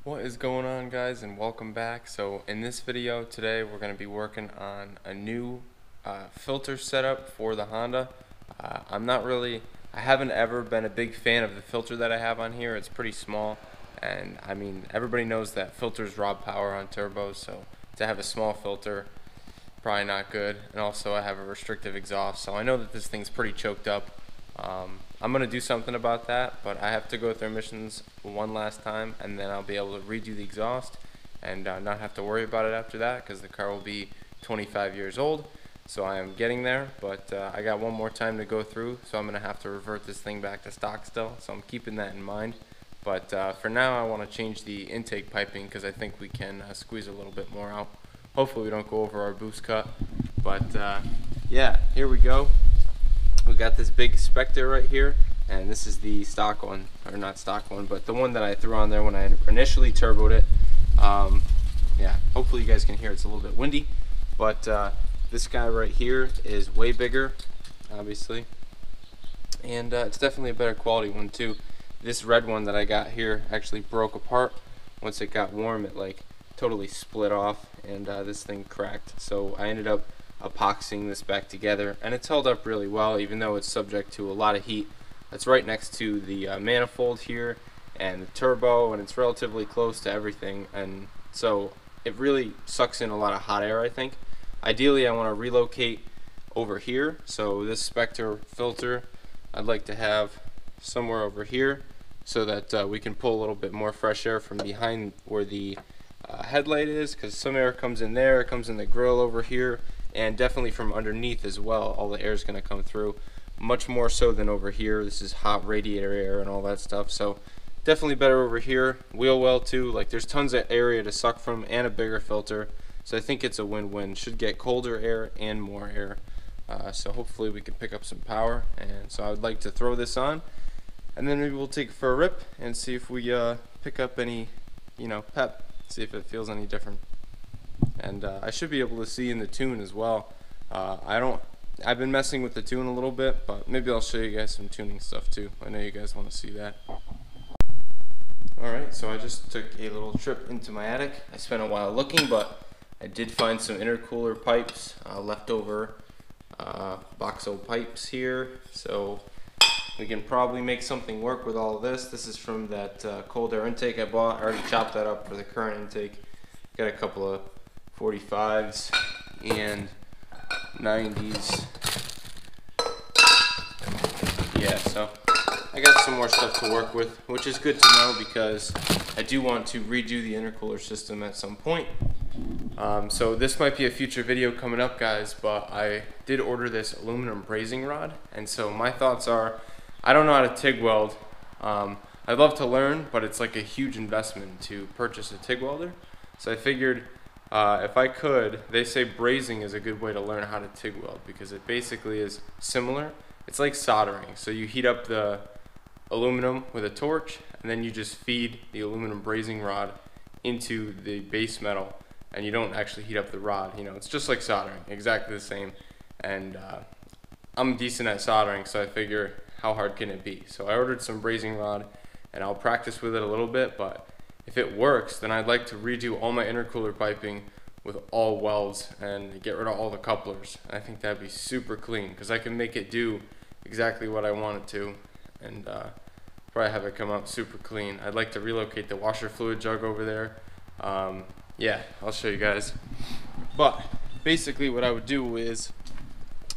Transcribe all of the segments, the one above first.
What is going on, guys, and welcome back. So in this video today we're going to be working on a new filter setup for the Honda. I haven't ever been a big fan of the filter that I have on here. It's pretty small, and I mean, everybody knows that filters rob power on turbos, so to have a small filter, probably not good. And also I have a restrictive exhaust, so I know that this thing's pretty choked up. I'm going to do something about that, but I have to go through emissions one last time, and then I'll be able to redo the exhaust and not have to worry about it after that, because the car will be 25 years old. So I am getting there, but I got one more time to go through, so I'm going to have to revert this thing back to stock still, so I'm keeping that in mind. But for now I want to change the intake piping, because I think we can squeeze a little bit more out. Hopefully we don't go over our boost cut, but yeah, here we go. We got this big Spectre right here, and this is the stock one, or not stock one, but the one that I threw on there when I initially turboed it. Yeah, hopefully you guys can hear it's a little bit windy, but this guy right here is way bigger, obviously, and it's definitely a better quality one too. This red one that I got here actually broke apart. Once it got warm, it like totally split off, and this thing cracked, so I ended up epoxying this back together, and it's held up really well, even though it's subject to a lot of heat. It's right next to the manifold here and the turbo, and it's relatively close to everything, and so it really sucks in a lot of hot air, I think. Ideally I want to relocate over here, so this Spectre filter I'd like to have somewhere over here, so that we can pull a little bit more fresh air from behind where the headlight is, because some air comes in there, it comes in the grill over here, and definitely from underneath as well. All the air is going to come through, much more so than over here. This is hot radiator air and all that stuff, so definitely better over here. Wheel well too, like there's tons of area to suck from and a bigger filter, so I think it's a win-win. Should get colder air and more air, so hopefully we can pick up some power. And so I would like to throw this on, and then maybe we'll take it for a rip and see if we pick up any, pep, see if it feels any different. And I should be able to see in the tune as well. I've been messing with the tune a little bit, but maybe I'll show you guys some tuning stuff too. I know you guys want to see that. Alright, so I just took a little trip into my attic. I spent a while looking, but I did find some intercooler pipes, leftover boxo pipes here, so we can probably make something work with all of this. This is from that cold air intake I bought. I already chopped that up for the current intake. Got a couple of 45s and 90s. Yeah, so I got some more stuff to work with, which is good to know, because I do want to redo the intercooler system at some point. So this might be a future video coming up, guys, but I did order this aluminum brazing rod, and so my thoughts are, I don't know how to TIG weld. I'd love to learn, but it's like a huge investment to purchase a TIG welder. So I figured if I could, they say brazing is a good way to learn how to TIG weld, because it basically is similar. It's like soldering. So you heat up the aluminum with a torch, and then you just feed the aluminum brazing rod into the base metal, and you don't actually heat up the rod. It's just like soldering, exactly the same. And I'm decent at soldering, so I figure how hard can it be? So I ordered some brazing rod, and I'll practice with it a little bit, but if it works, then I'd like to redo all my intercooler piping with all welds and get rid of all the couplers. I think that'd be super clean, because I can make it do exactly what I want it to, and probably have it come out super clean. I'd like to relocate the washer fluid jug over there. Yeah, I'll show you guys. But basically what I would do is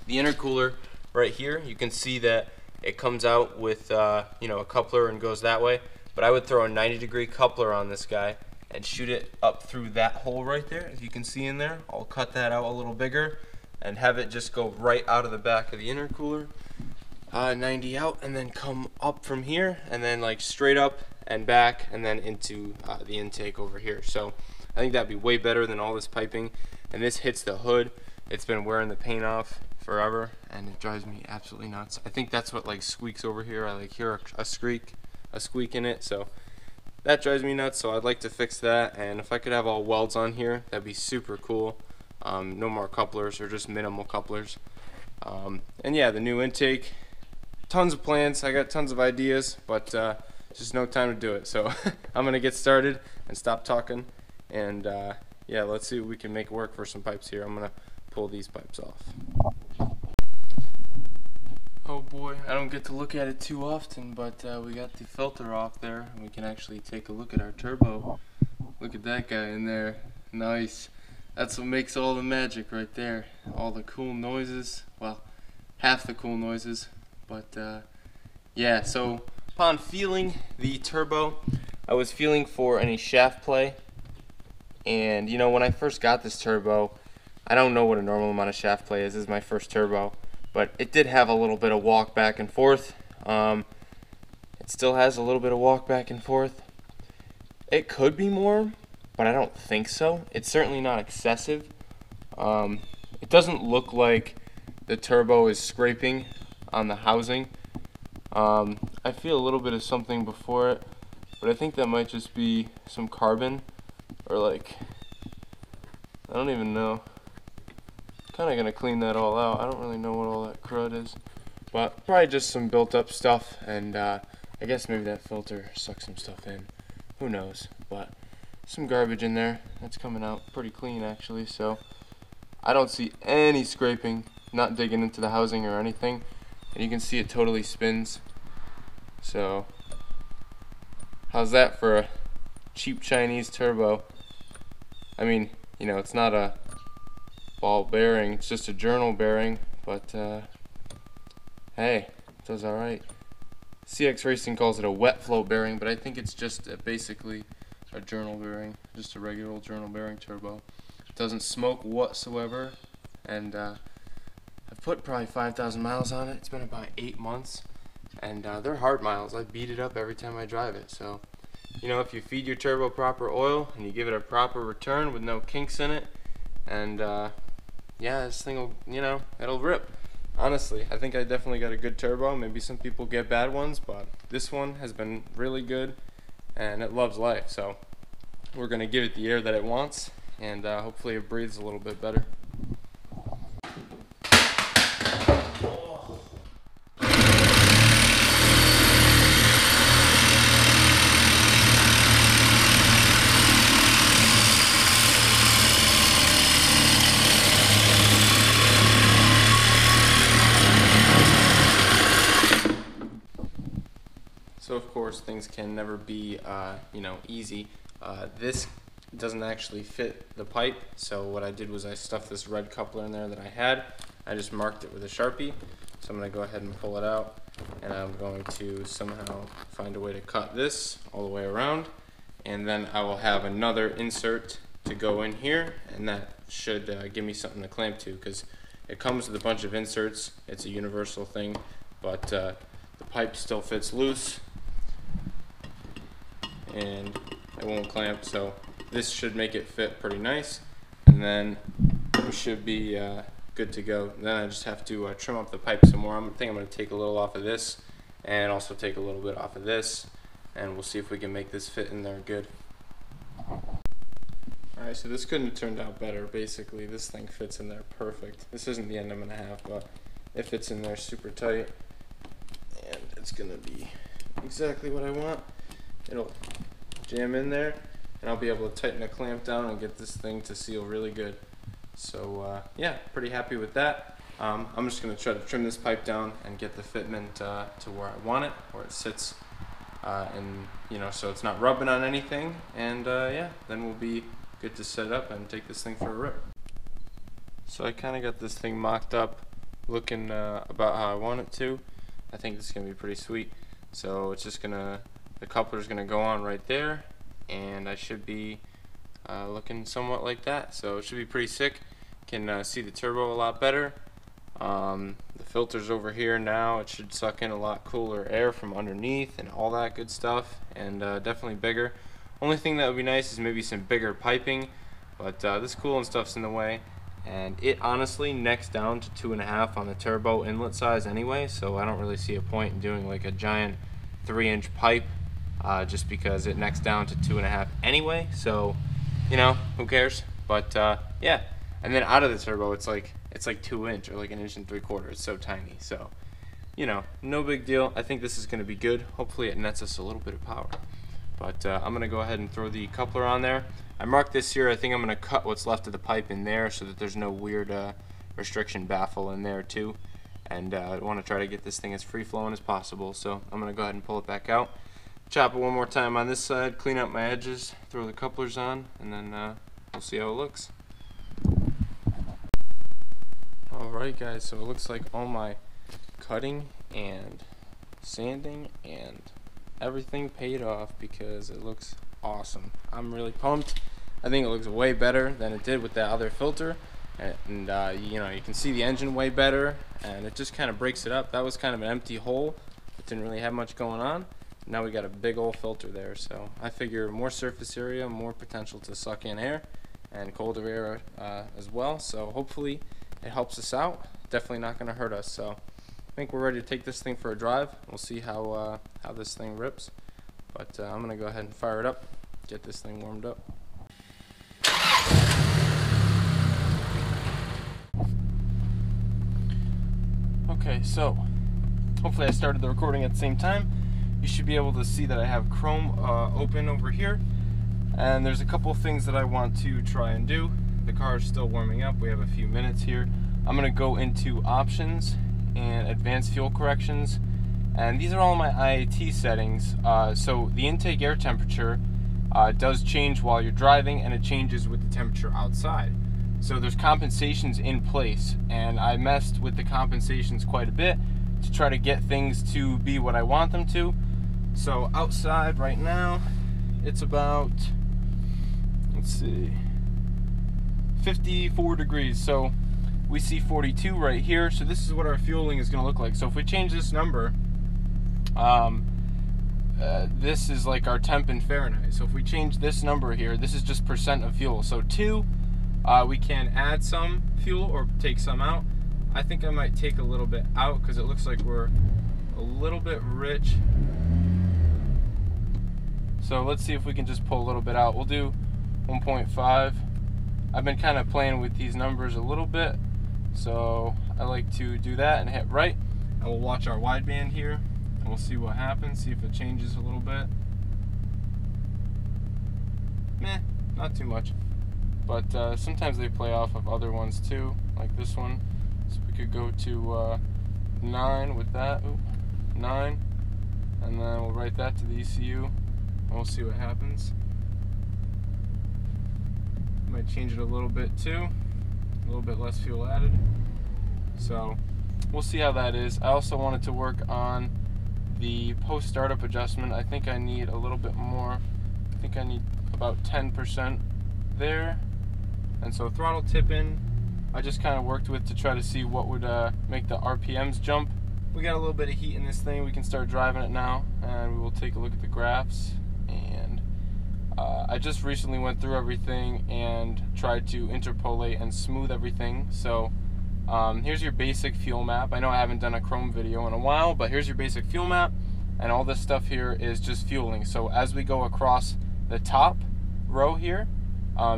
the intercooler right here, you can see that it comes out with a coupler and goes that way. But I would throw a 90-degree coupler on this guy, and shoot it up through that hole right there, as you can see in there. I'll cut that out a little bigger and have it just go right out of the back of the intercooler, 90 out, and then come up from here, and then like straight up and back, and then into the intake over here. So I think that'd be way better than all this piping. And this hits the hood. It's been wearing the paint off forever, and it drives me absolutely nuts. I think that's what like squeaks over here. I like hear a squeak in it, so that drives me nuts. So I'd like to fix that, and if I could have all welds on here, that'd be super cool. No more couplers, or just minimal couplers. And yeah, the new intake, tons of plans. I got tons of ideas, but just no time to do it. So I'm gonna get started and stop talking, and yeah, let's see what we can make work for some pipes here. I'm gonna pull these pipes off. Oh boy, I don't get to look at it too often, but we got the filter off there, and we can actually take a look at our turbo. Look at that guy in there. Nice. That's what makes all the magic right there. All the cool noises. Well, half the cool noises. But yeah, so upon feeling the turbo, I was feeling for any shaft play. And you know, when I first got this turbo, I don't know what a normal amount of shaft play is. This is my first turbo, but it did have a little bit of walk back and forth. It still has a little bit of walk back and forth. It could be more, but I don't think so. It's certainly not excessive. It doesn't look like the turbo is scraping on the housing. I feel a little bit of something before it, but I think that might just be some carbon, or like, I don't even know. Kind of gonna clean that all out. I don't really know what all that crud is, but probably just some built up stuff, and I guess maybe that filter sucks some stuff in. Who knows? But some garbage in there. That's coming out pretty clean actually, so I don't see any scraping, not digging into the housing or anything, and you can see it totally spins. So how's that for a cheap Chinese turbo? I mean, you know, it's not a ball bearing, it's just a journal bearing, but hey, it does alright. CX Racing calls it a wet flow bearing, but I think it's just basically a journal bearing, just a regular old journal bearing turbo. It doesn't smoke whatsoever, and I've put probably 5,000 miles on it. It's been about 8 months, and they're hard miles. I beat it up every time I drive it. So, you know, if you feed your turbo proper oil and you give it a proper return with no kinks in it, and yeah, this thing will, you know, it'll rip. Honestly, I think I definitely got a good turbo. Maybe some people get bad ones, but this one has been really good, and it loves life. So we're gonna give it the air that it wants, and hopefully it breathes a little bit better. So of course things can never be you know, easy. This doesn't actually fit the pipe, so what I did was I stuffed this red coupler in there that I had. I just marked it with a Sharpie, so I'm going to go ahead and pull it out, and I'm going to somehow find a way to cut this all the way around, and then I will have another insert to go in here, and that should give me something to clamp to, because it comes with a bunch of inserts. It's a universal thing, but the pipe still fits loose and it won't clamp, so this should make it fit pretty nice, and then we should be good to go. Then I just have to trim up the pipe some more. I think I'm going to take a little off of this and also take a little bit off of this, and we'll see if we can make this fit in there good. Alright, so this couldn't have turned out better. Basically this thing fits in there perfect. This isn't the end I'm going to have, but it fits in there super tight, and it's going to be exactly what I want. It'll jam in there, and I'll be able to tighten the clamp down and get this thing to seal really good. So yeah, pretty happy with that. I'm just going to try to trim this pipe down and get the fitment to where I want it, where it sits, and you know, so it's not rubbing on anything, and yeah, then we'll be good to set up and take this thing for a rip. So I kind of got this thing mocked up, looking about how I want it to. I think this is going to be pretty sweet. So it's just gonna, the coupler is going to go on right there, and I should be looking somewhat like that. So it should be pretty sick. Can see the turbo a lot better. The filter's over here now. It should suck in a lot cooler air from underneath and all that good stuff, and definitely bigger. Only thing that would be nice is maybe some bigger piping, but this coolant stuff's in the way, and it honestly necks down to 2.5 on the turbo inlet size anyway, so I don't really see a point in doing like a giant 3-inch pipe just because it necks down to 2.5 anyway, so you know, who cares? But yeah, and then out of the turbo it's like 2 inch or like 1 3/4 inches. It's so tiny, so you know, no big deal. I think this is going to be good. Hopefully it nets us a little bit of power. But I'm going to go ahead and throw the coupler on there. I marked this here. I think I'm going to cut what's left of the pipe in there so that there's no weird restriction baffle in there too. And I want to try to get this thing as free flowing as possible. So I'm going to go ahead and pull it back out. Chop it one more time on this side, clean out my edges, throw the couplers on, and then we'll see how it looks. Alright guys, so it looks like all my cutting and sanding and everything paid off because it looks awesome. I'm really pumped. I think it looks way better than it did with that other filter, and you know, you can see the engine way better, and it just kind of breaks it up. That was kind of an empty hole. It didn't really have much going on. Now we got a big old filter there, so I figure more surface area, more potential to suck in air and colder air as well, so hopefully it helps us out. Definitely not going to hurt us, so I think we're ready to take this thing for a drive. We'll see how this thing rips, but I'm going to go ahead and fire it up, get this thing warmed up. Okay, so hopefully I started the recording at the same time. You should be able to see that I have Chrome open over here, and there's a couple of things that I want to try and do. The car is still warming up. We have a few minutes here. I'm going to go into options and advanced fuel corrections, and these are all my IAT settings. So the intake air temperature does change while you're driving, and it changes with the temperature outside. So there's compensations in place, and I messed with the compensations quite a bit to try to get things to be what I want them to. So outside right now it's about, let's see, 54 degrees. So we see 42 right here. So this is what our fueling is going to look like. So if we change this number, this is like our temp in Fahrenheit. So if we change this number here, this is just percent of fuel. So 2, we can add some fuel or take some out. I think I might take a little bit out because it looks like we're a little bit rich. So let's see if we can just pull a little bit out. We'll do 1.5. I've been kind of playing with these numbers a little bit, so I like to do that and hit right. And we'll watch our wideband here, and we'll see what happens, see if it changes a little bit. Meh, not too much. But sometimes they play off of other ones too, like this one. So we could go to 9 with that. Oop, 9. And then we'll write that to the ECU. And we'll see what happens. Might change it a little bit too. A little bit less fuel added. So we'll see how that is. I also wanted to work on the post-startup adjustment. I think I need a little bit more. I think I need about 10% there. And so throttle tip-in, I just kind of worked with to try to see what would make the RPMs jump. We got a little bit of heat in this thing. We can start driving it now, and we will take a look at the graphs. And I just recently went through everything and tried to interpolate and smooth everything. So here's your basic fuel map. I know I haven't done a Chrome video in a while, but here's your basic fuel map, and all this stuff here is just fueling. So as we go across the top row here,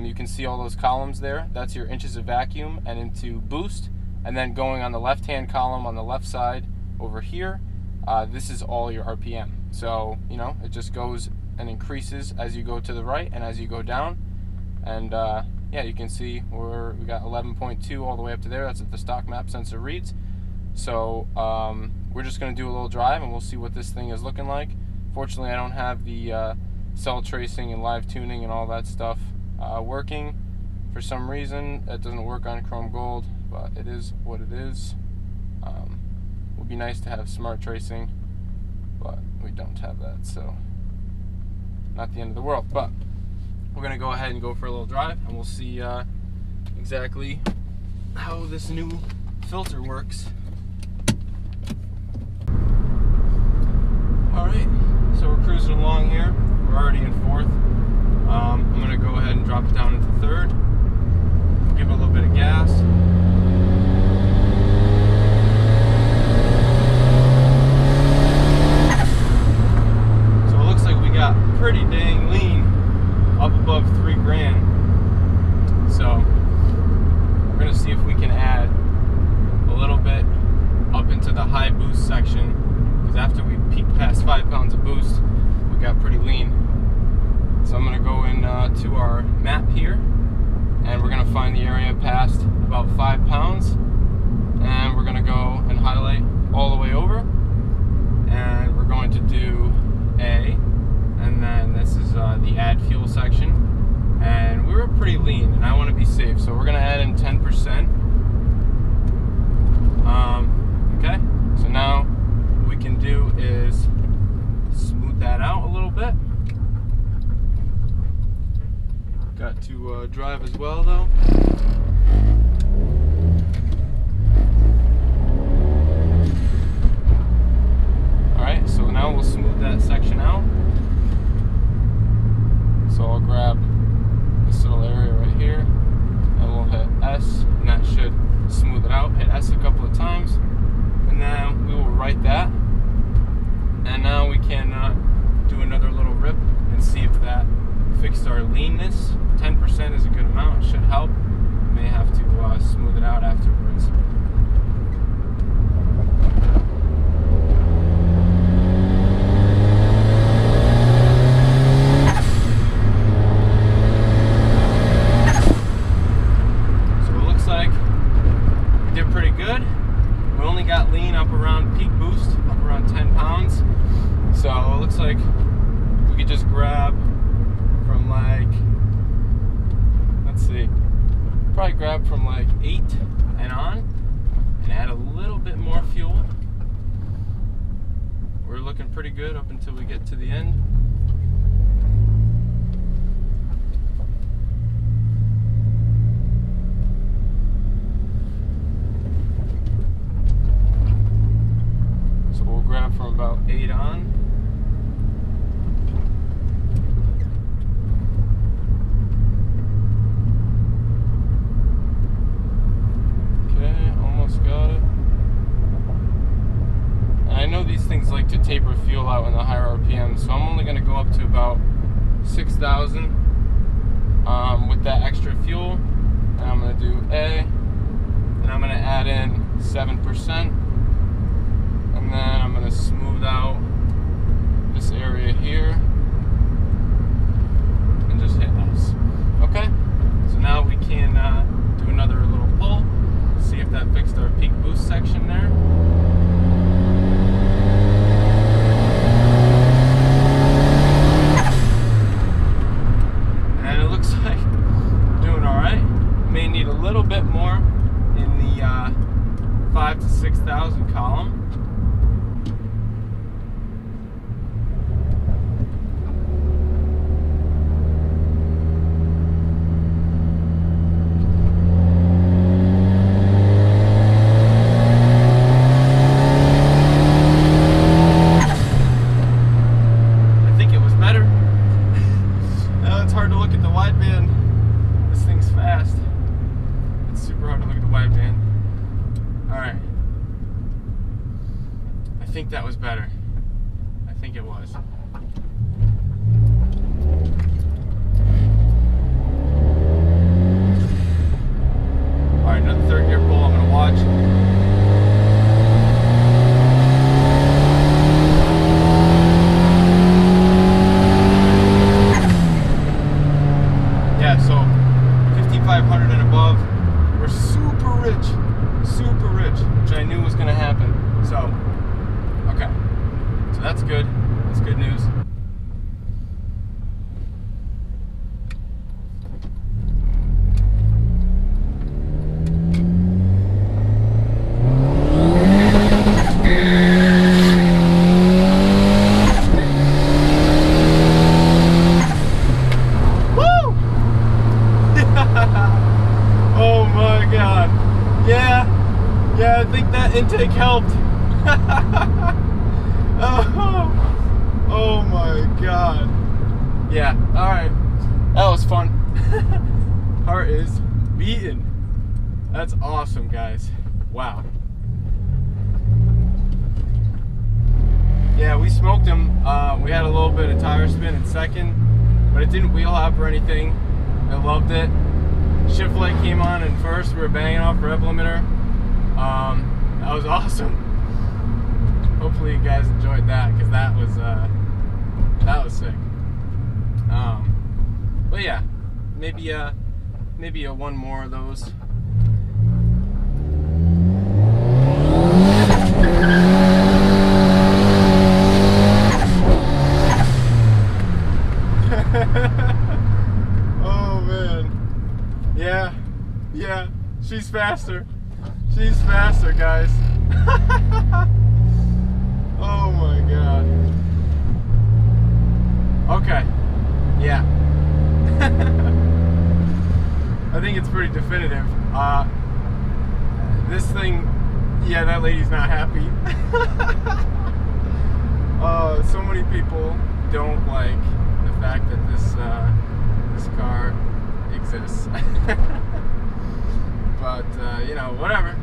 you can see all those columns there. That's your inches of vacuum and into boost. And then going on the left-hand column on the left side over here, this is all your RPM. So, you know, it just goes and increases as you go to the right and as you go down. And yeah, you can see we got 11.2 all the way up to there. That's what the stock map sensor reads. So we're just going to do a little drive and we'll see what this thing is looking like. Fortunately, I don't have the cell tracing and live tuning and all that stuff working. For some reason, it doesn't work on Chrome Gold, but it is what it is. Would be nice to have smart tracing, but we don't have that. So not the end of the world. But we're gonna go ahead and go for a little drive, and we'll see exactly how this new filter works. All right, so we're cruising along here. We're already in fourth. I'm gonna go ahead and drop it down into third. Give it a little bit of gas. So it looks like we got pretty dang lean, up above 3 grand. So we're gonna see if we can add a little bit up into the high boost section, because after we peaked past 5 pounds of boost, we got pretty lean. So I'm gonna go into our map here, and we're gonna find the area past about 5 pounds, and we're gonna go and highlight all the way over, and we're going to do A, and then this is the add fuel section, and we were pretty lean, and I want to be safe, so we're gonna add in 10%. Okay, so now what we can do is smooth that out a little bit. Got to drive as well though. Alright, so now we'll smooth that section out. So I'll grab this little area right here, and we'll hit S, and that should smooth it out. Hit S a couple of times, and then we will write that. And now we can do another little rip and see if that fixed our leanness. 10% is a good amount, it should help. We may have to smooth it out afterwards. So it looks like we did pretty good. We only got lean up around peak boost, up around 10 pounds. So it looks like we could just grab from like, let's see, probably grab from like 8 and on, and add a little bit more fuel. We're looking pretty good up until we get to the end. So we'll grab from about 8 on. Got it. And I know these things like to taper fuel out in the higher RPM, so I'm only going to go up to about 6,000 with that extra fuel. And I'm going to do A, and I'm going to add in 7%, and then I'm going to smooth out this area here and just hit S. Okay, so now we can do another little pull. See if that fixed our peak boost section there. And it looks like we're doing alright. May need a little bit more in the 5,000 to 6,000 column. I think that was better. I think it was. Alright, another third gear pull I'm going to watch. Yeah, so 5,500 and above, we're super rich, which I knew was going to happen. So, okay, so that's good. That's good news. think that intake helped. Oh my god. Yeah, alright. That was fun. Heart is beating. That's awesome, guys. Wow. Yeah, we smoked him. We had a little bit of tire spin in second, but it didn't wheel hop or anything. I loved it. Shift light came on in first. We were banging off rev limiter. That was awesome. Hopefully you guys enjoyed that, because that was sick. But yeah, maybe one more of those. Oh man, yeah, she's faster. She's faster, guys. Oh my god. Okay. Yeah. I think it's pretty definitive. This thing, yeah, that lady's not happy. So many people don't like the fact that this car exists. But you know, whatever.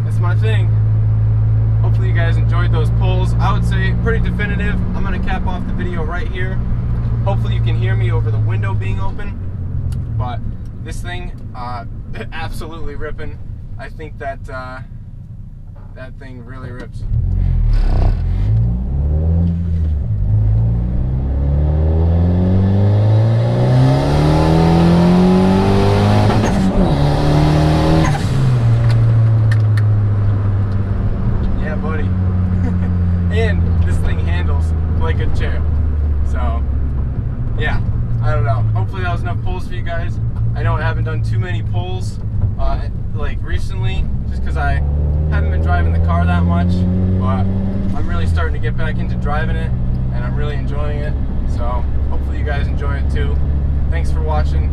That's my thing. Hopefully you guys enjoyed those pulls. I would say pretty definitive. I'm gonna cap off the video right here. Hopefully you can hear me over the window being open. But this thing, absolutely ripping. I think that that thing really rips. And this thing handles like a champ. So, yeah, I don't know. Hopefully that was enough pulls for you guys. I know I haven't done too many pulls like recently, just because I haven't been driving the car that much. But I'm really starting to get back into driving it, and I'm really enjoying it. So hopefully you guys enjoy it too. Thanks for watching.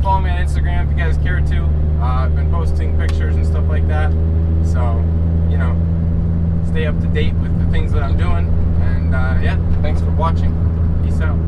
Follow me on Instagram if you guys care to. I've been posting pictures and stuff like that. So, you know, stay up to date with the things that I'm doing. And yeah, thanks for watching. Peace out.